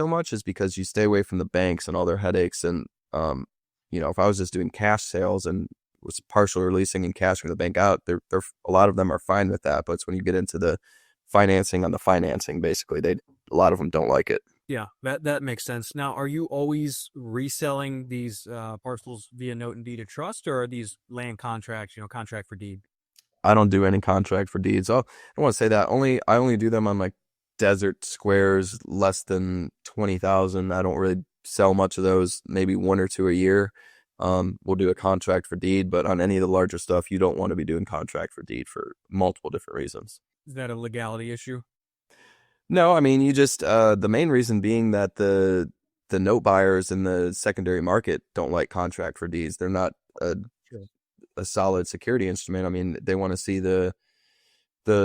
so much is because you stay away from the banks and all their headaches. And, if I was just doing cash sales and was partial releasing and cashing the bank out, they're a lot of them are fine with that. But it's when you get into the financing on the financing, basically, a lot of them don't like it. Yeah, that makes sense. Now, are you always reselling these parcels via note and deed of trust, or are these land contracts, contract for deed? I don't do any contract for deeds. Oh, I want to say that I only do them on like desert squares less than 20,000. I don't really sell much of those, maybe one or two a year. We'll do a contract for deed, but on any of the larger stuff, you don't want to be doing contract for deed for multiple different reasons. Is that a legality issue? No, I mean, you just, the main reason being that the note buyers in the secondary market don't like contract for deeds. They're not a, Sure. a solid security instrument. I mean, they want to see the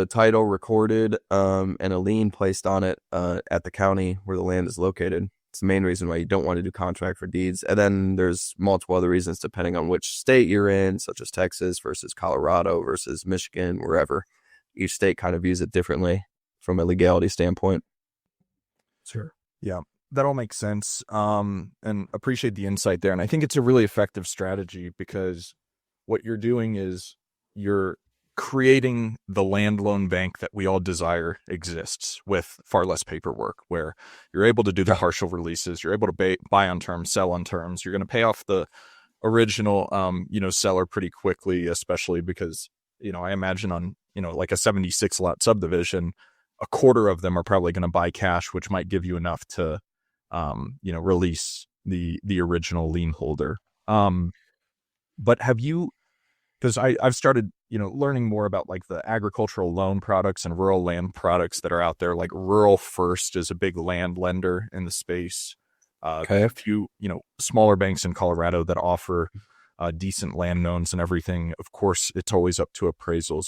title recorded, and a lien placed on it, at the county where the land is located. It's the main reason why you don't want to do contract for deeds. And then there's multiple other reasons depending on which state you're in, such as Texas versus Colorado versus Michigan, wherever. Each state kind of views it differently from a legality standpoint. Sure. Yeah, that all makes sense. And appreciate the insight there. And I think it's a really effective strategy because what you're doing is you're creating the land loan bank that we all desire exists with far less paperwork, where you're able to do the partial releases, you're able to buy on terms, sell on terms, you're going to pay off the original, seller pretty quickly, especially because, I imagine on, like a 76 lot subdivision, a quarter of them are probably going to buy cash, which might give you enough to, release the original lien holder. But have you, because I've started, learning more about like the agricultural loan products and rural land products that are out there. Like Rural First is a big land lender in the space. Okay. A few, smaller banks in Colorado that offer decent land loans and everything. Of course, it's always up to appraisals.